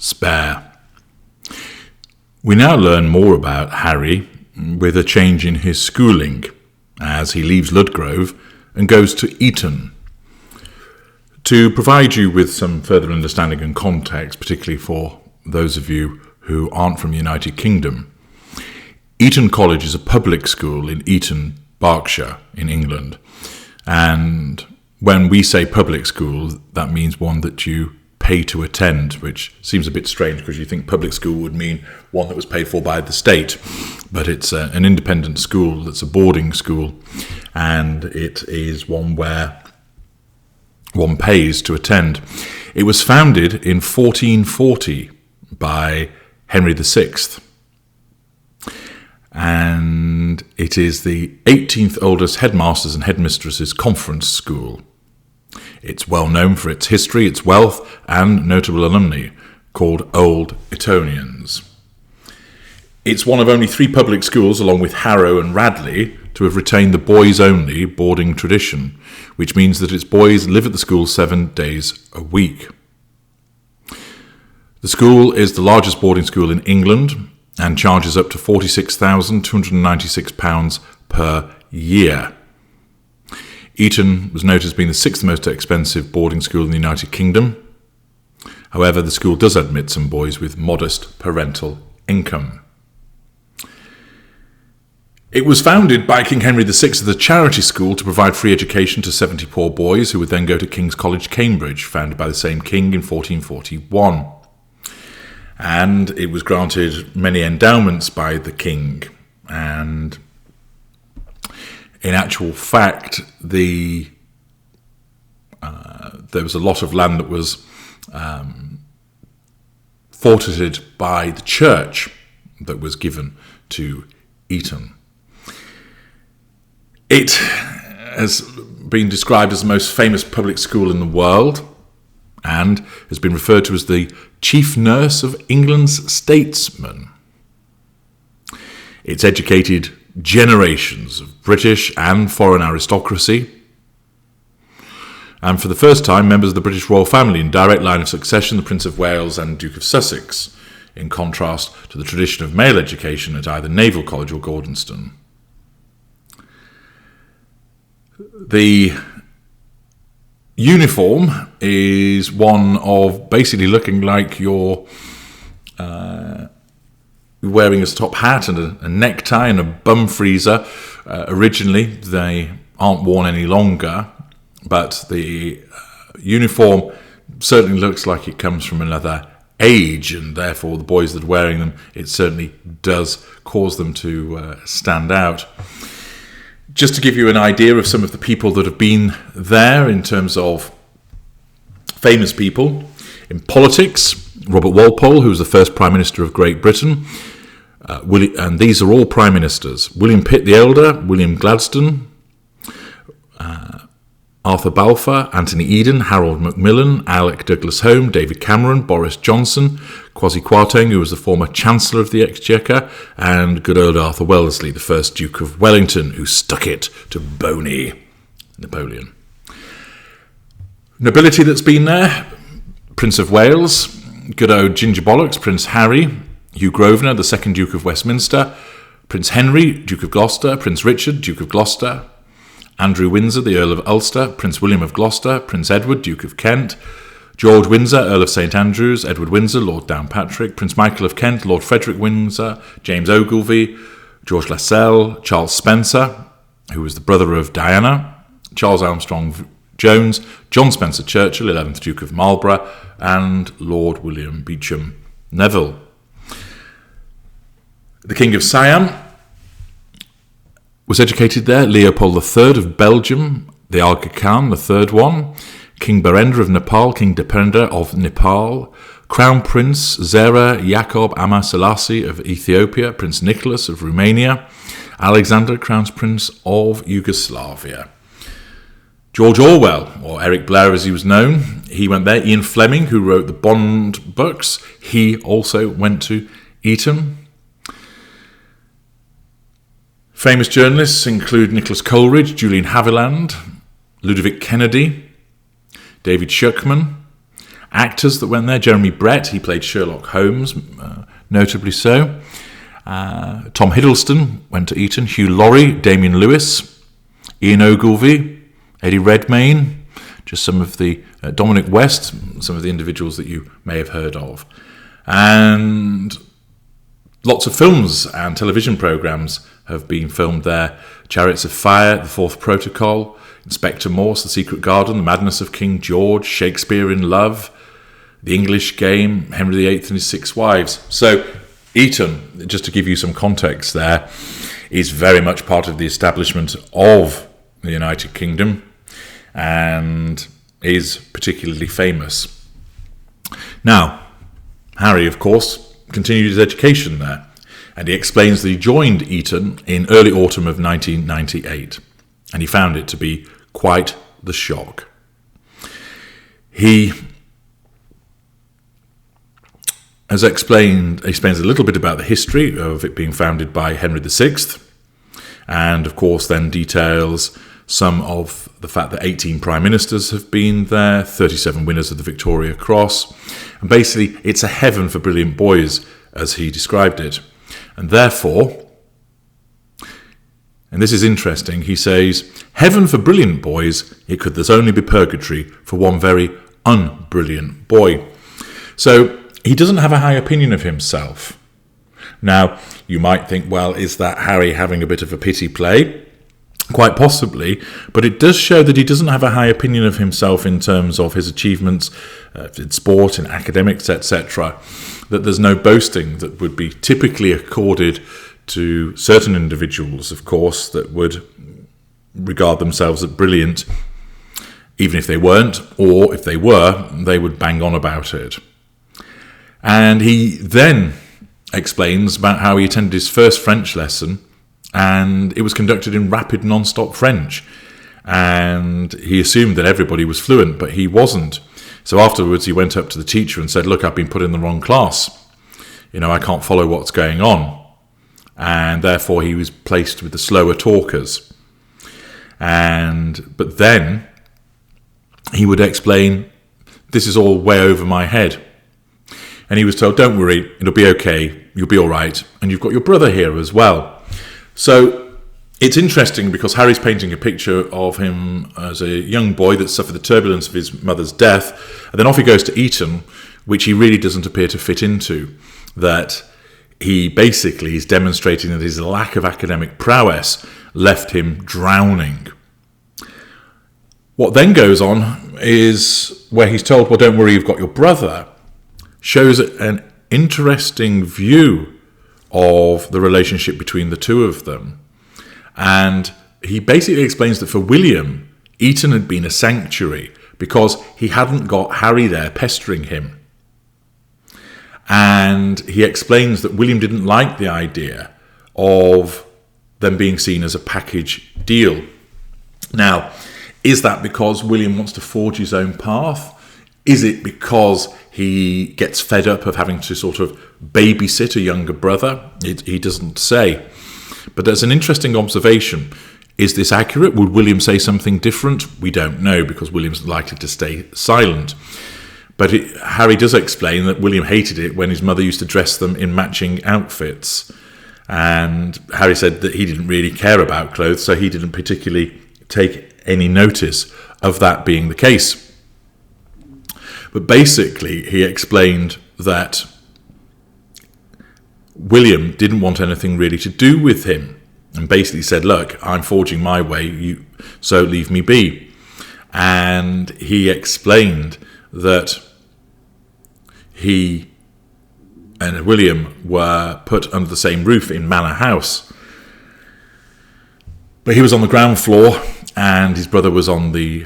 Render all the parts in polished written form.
spare. We now learn more about Harry with a change in his schooling as he leaves Ludgrove and goes to Eton. To provide you with some further understanding and context, particularly for those of you who aren't from the United Kingdom, Eton College is a public school in Eton, Berkshire, in England. And when we say public school, that means one that you pay to attend, which seems a bit strange because you think public school would mean one that was paid for by the state. But it's an independent school that's a boarding school, and it is one where one pays to attend. It was founded in 1440 by Henry VI, and it is the 18th oldest headmasters and headmistresses conference school. It's well known for its history, its wealth, and notable alumni called Old Etonians. It's one of only 3 public schools, along with Harrow and Radley, to have retained the boys-only boarding tradition, which means that its boys live at the school 7 days a week. The school is the largest boarding school in England and charges up to £46,296 per year. Eton was noted as being the 6th most expensive boarding school in the United Kingdom. However, the school does admit some boys with modest parental income. It was founded by King Henry VI as a charity school to provide free education to 70 poor boys who would then go to King's College, Cambridge, founded by the same king in 1441. And it was granted many endowments by the king. And in actual fact, there was a lot of land that was forfeited by the church that was given to Eton. It has been described as the most famous public school in the world and has been referred to as the chief nurse of England's statesmen. It's educated generations of British and foreign aristocracy, and for the first time members of the British royal family in direct line of succession, the Prince of Wales and Duke of Sussex, in contrast to the tradition of male education at either Naval College or Gordonstoun. The uniform is one of basically looking like you're wearing a top hat and a necktie and a bum freezer. Originally, they aren't worn any longer, but the uniform certainly looks like it comes from another age, and therefore the boys that are wearing them, it certainly does cause them to stand out. Just to give you an idea of some of the people that have been there in terms of famous people. In politics, Robert Walpole, who was the first Prime Minister of Great Britain, and these are all Prime Ministers. William Pitt the Elder, William Gladstone, Arthur Balfour, Anthony Eden, Harold Macmillan, Alec Douglas Home, David Cameron, Boris Johnson, Kwasi Kwarteng, who was the former Chancellor of the Exchequer, and good old Arthur Wellesley, the first Duke of Wellington, who stuck it to Boney Napoleon. Nobility that's been there: Prince of Wales, good old Ginger Bollocks, Prince Harry, Hugh Grosvenor, the second Duke of Westminster, Prince Henry, Duke of Gloucester, Prince Richard, Duke of Gloucester, Andrew Windsor, the Earl of Ulster, Prince William of Gloucester, Prince Edward, Duke of Kent, George Windsor, Earl of St Andrews, Edward Windsor, Lord Downpatrick, Prince Michael of Kent, Lord Frederick Windsor, James Ogilvy, George Lascelles, Charles Spencer, who was the brother of Diana, Charles Armstrong Jones, John Spencer Churchill, 11th Duke of Marlborough, and Lord William Beauchamp Neville. The King of Siam was educated there. Leopold III of Belgium, the Aga Khan, the third one, King Berendra of Nepal, King Dipendra of Nepal, Crown Prince Zera Jacob Ama Selassie of Ethiopia, Prince Nicholas of Romania, Alexander, Crown Prince of Yugoslavia. George Orwell, or Eric Blair as he was known, he went there. Ian Fleming, who wrote the Bond books, he also went to Eton. Famous journalists include Nicholas Coleridge, Julian Haviland, Ludovic Kennedy, David Schuckman, actors that went there. Jeremy Brett, he played Sherlock Holmes, notably so. Tom Hiddleston went to Eton. Hugh Laurie, Damian Lewis, Ian Ogilvy, Eddie Redmayne, just some of the Dominic West, some of the individuals that you may have heard of. And lots of films and television programmes have been filmed there. Chariots of Fire, The Fourth Protocol, Inspector Morse, The Secret Garden, The Madness of King George, Shakespeare in Love, The English Game, Henry VIII and His Six Wives. So Eton, just to give you some context there, is very much part of the establishment of the United Kingdom and is particularly famous. Now, Harry, of course, continued his education there, and he explains that he joined Eton in early autumn of 1998, and he found it to be quite the shock. He explains a little bit about the history of it being founded by Henry VI, and of course then details some of the fact that 18 prime ministers have been there, 37 winners of the Victoria Cross, and basically it's a heaven for brilliant boys, as he described it. And therefore, and this is interesting, he says, heaven for brilliant boys, it could thus only be purgatory for one very unbrilliant boy. So he doesn't have a high opinion of himself. Now, you might think, well, is that Harry having a bit of a pity play? Quite possibly, but it does show that he doesn't have a high opinion of himself in terms of his achievements in sport, in academics, etc. That there's no boasting that would be typically accorded to certain individuals, of course, that would regard themselves as brilliant, even if they weren't, or if they were, they would bang on about it. And he then explains about how he attended his first French lesson, and it was conducted in rapid non-stop French. And he assumed that everybody was fluent, but he wasn't. So afterwards he went up to the teacher and said, look, I've been put in the wrong class. I can't follow what's going on. And therefore he was placed with the slower talkers. But then he would explain, this is all way over my head. And he was told, don't worry, it'll be okay, you'll be all right. And you've got your brother here as well. So it's interesting because Harry's painting a picture of him as a young boy that suffered the turbulence of his mother's death, and then off he goes to Eton, which he really doesn't appear to fit into. That he basically is demonstrating that his lack of academic prowess left him drowning. What then goes on is where he's told, well, don't worry, you've got your brother, shows an interesting view of the relationship between the two of them. And he basically explains that for William, Eton had been a sanctuary because he hadn't got Harry there pestering him. And he explains that William didn't like the idea of them being seen as a package deal. Now, is that because William wants to forge his own path? Is it because he gets fed up of having to sort of babysit a younger brother? He doesn't say. But there's an interesting observation. Is this accurate? Would William say something different? We don't know, because William's likely to stay silent. But Harry does explain that William hated it when his mother used to dress them in matching outfits. And Harry said that he didn't really care about clothes, so he didn't particularly take any notice of that being the case. But basically, he explained that William didn't want anything really to do with him, and basically said, look, I'm forging my way, so leave me be. And he explained that he and William were put under the same roof in Manor House. But he was on the ground floor, and his brother was on the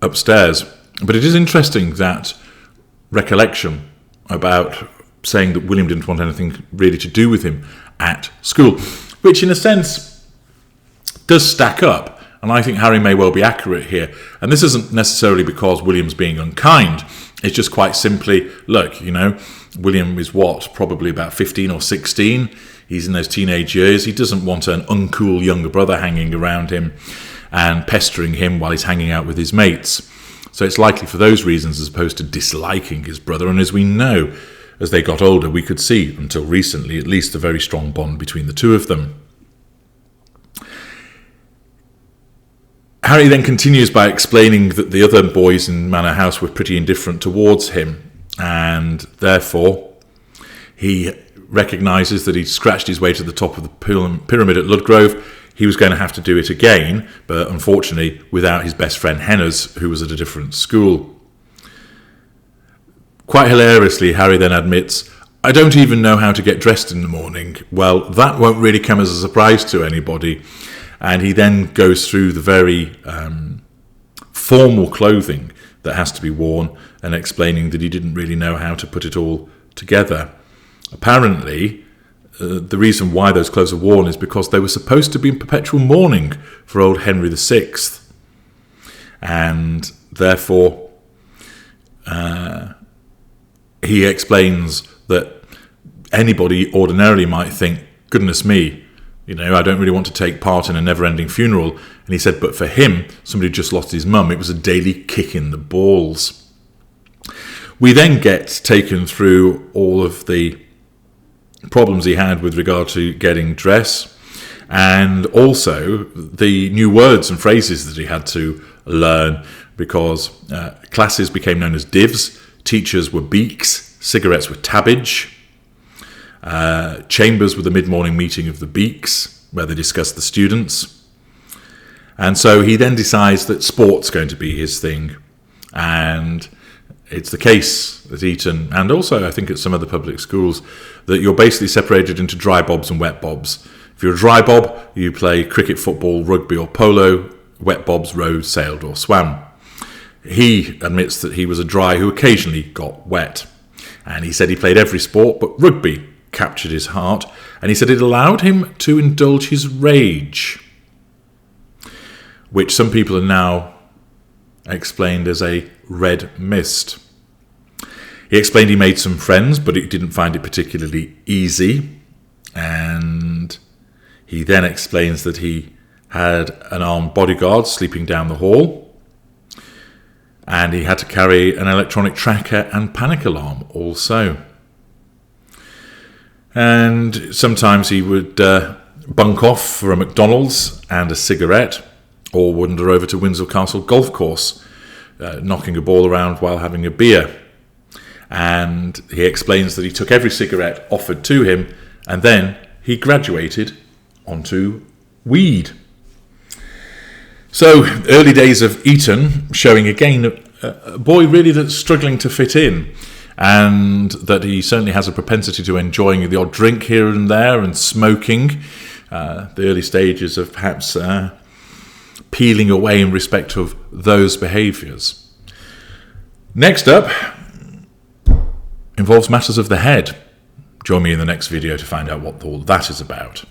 upstairs. But it is interesting, that recollection about saying that William didn't want anything really to do with him at school, which in a sense does stack up. And I think Harry may well be accurate here. And this isn't necessarily because William's being unkind. It's just quite simply, look, William is probably about 15 or 16. He's in those teenage years. He doesn't want an uncool younger brother hanging around him and pestering him while he's hanging out with his mates. So it's likely for those reasons as opposed to disliking his brother. And as we know, as they got older, we could see, until recently, at least a very strong bond between the two of them. Harry then continues by explaining that the other boys in Manor House were pretty indifferent towards him, and therefore he recognises that he'd scratched his way to the top of the pyramid at Ludgrove. He was going to have to do it again, but unfortunately without his best friend Henners, who was at a different school. Quite hilariously, Harry then admits, "I don't even know how to get dressed in the morning." Well, that won't really come as a surprise to anybody. And he then goes through the very formal clothing that has to be worn and explaining that he didn't really know how to put it all together. Apparently, the reason why those clothes are worn is because they were supposed to be in perpetual mourning for old Henry VI. And therefore, he explains that anybody ordinarily might think, goodness me, I don't really want to take part in a never-ending funeral. And he said, but for him, somebody just lost his mum. It was a daily kick in the balls. We then get taken through all of the problems he had with regard to getting dress, and also the new words and phrases that he had to learn, because classes became known as divs, teachers were beaks, cigarettes were tabbage, chambers were the mid-morning meeting of the beaks, where they discussed the students. And so he then decides that sport's going to be his thing, and it's the case at Eton, and also I think at some other public schools, that you're basically separated into dry bobs and wet bobs. If you're a dry bob, you play cricket, football, rugby or polo. Wet bobs rowed, sailed or swam. He admits that he was a dry who occasionally got wet. And he said he played every sport, but rugby captured his heart. And he said it allowed him to indulge his rage, which some people are now explained as a red mist. He explained he made some friends, but he didn't find it particularly easy. And he then explains that he had an armed bodyguard sleeping down the hall, and he had to carry an electronic tracker and panic alarm also. And sometimes he would bunk off for a McDonald's and a cigarette, or wander over to Windsor Castle golf course, knocking a ball around while having a beer. And he explains that he took every cigarette offered to him, and then he graduated onto weed. So, early days of Eton, showing again a boy really that's struggling to fit in, and that he certainly has a propensity to enjoying the odd drink here and there, and smoking, the early stages of perhaps peeling away in respect of those behaviours. Next up involves matters of the head. Join me in the next video to find out what all that is about.